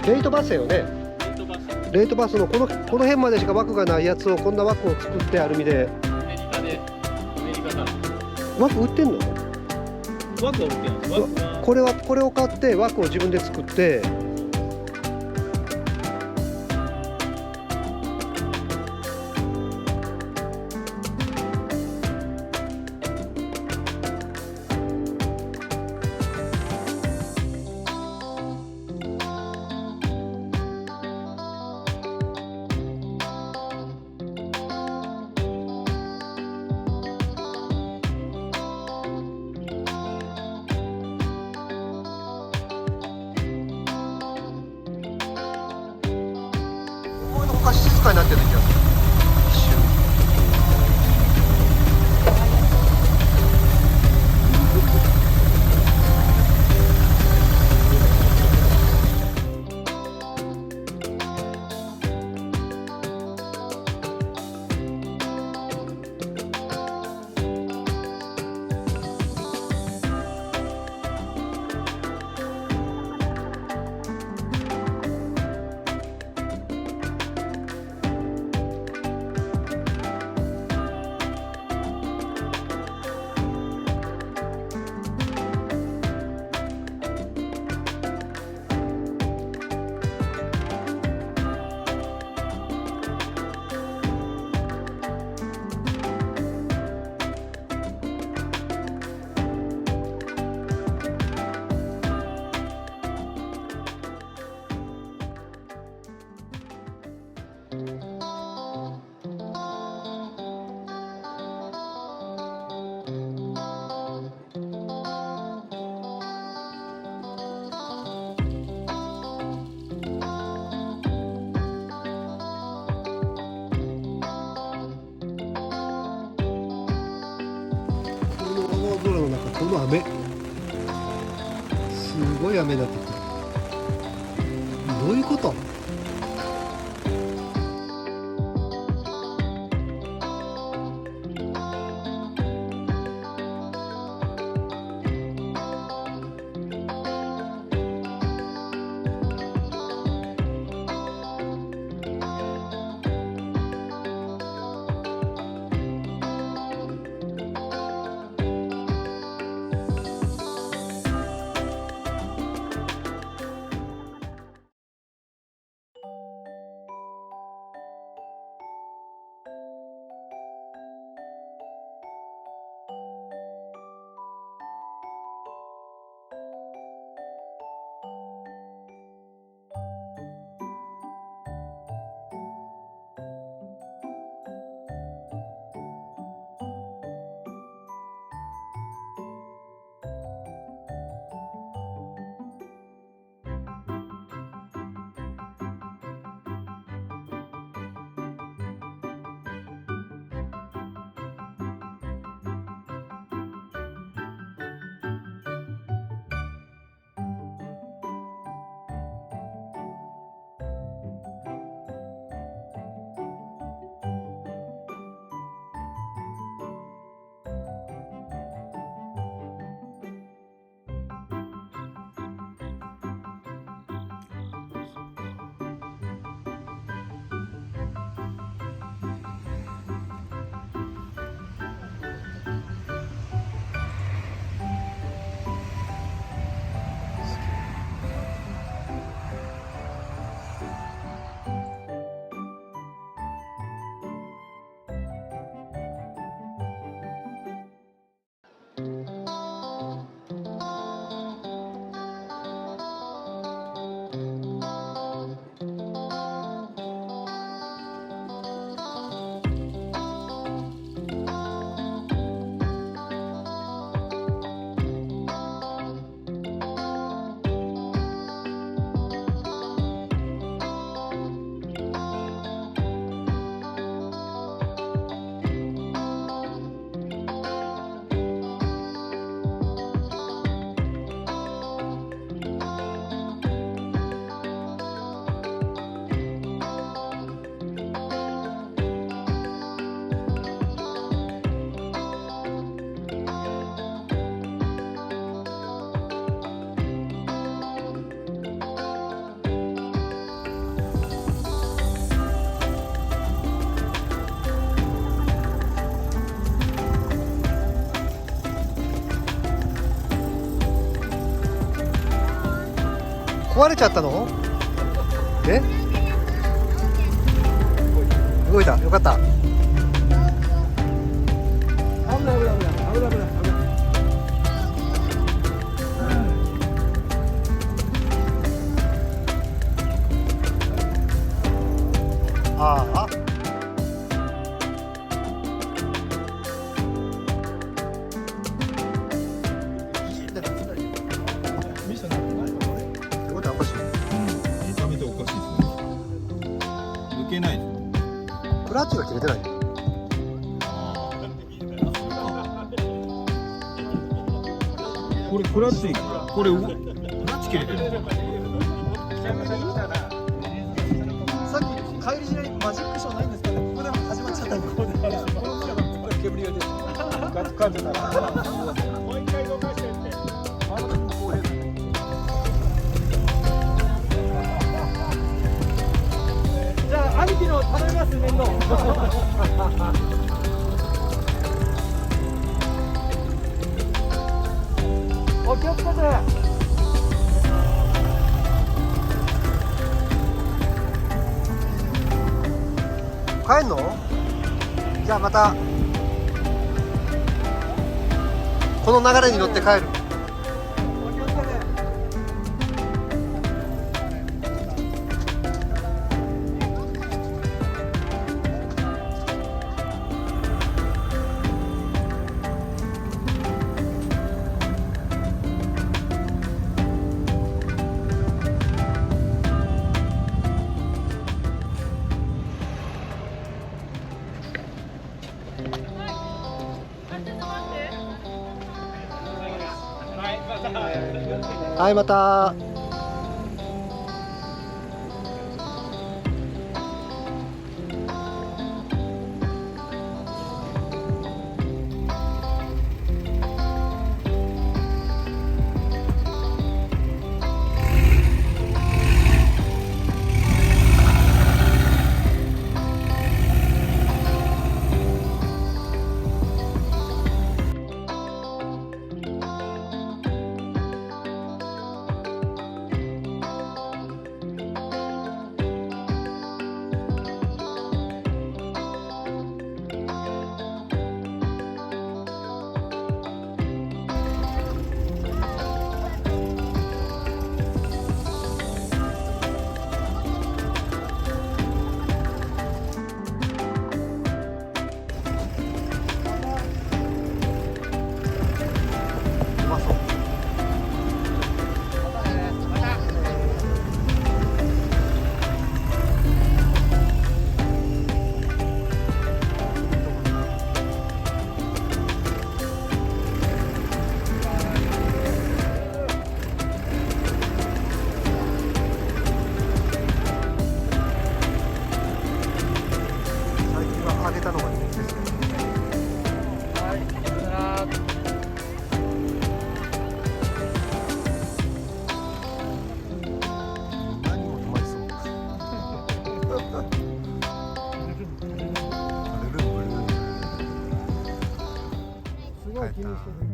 レートバスよね。レートバスのこの辺までしか枠がないやつをこんな枠を作ってアルミで。アメリカだ。枠売ってんの？枠は売ってるんです。これを買って枠を自分で作って。静かになってる気がする。一瞬。この雨、すごい雨になってきた。どういうこと？壊れちゃったの？え？動いた。よかった。危ない危ない危ない危ない危ない危ない。ああ。ミッションなんてないのこれ。ってことはおかしい。見た目とおかしいですね。抜けない。クラッチが切れてない。これクラッチ、これクラッチ切れてる。さっき帰りしないマジックショーないんですけど、ここでも始まっちゃったんで、ここで煙が出てガッカンでたらもう一回動かしてって。じゃあ兄貴の頼みます面倒。お気をつけて。帰んの？じゃあまたこの流れに乗って帰る。はい、また。すごい気にしてる。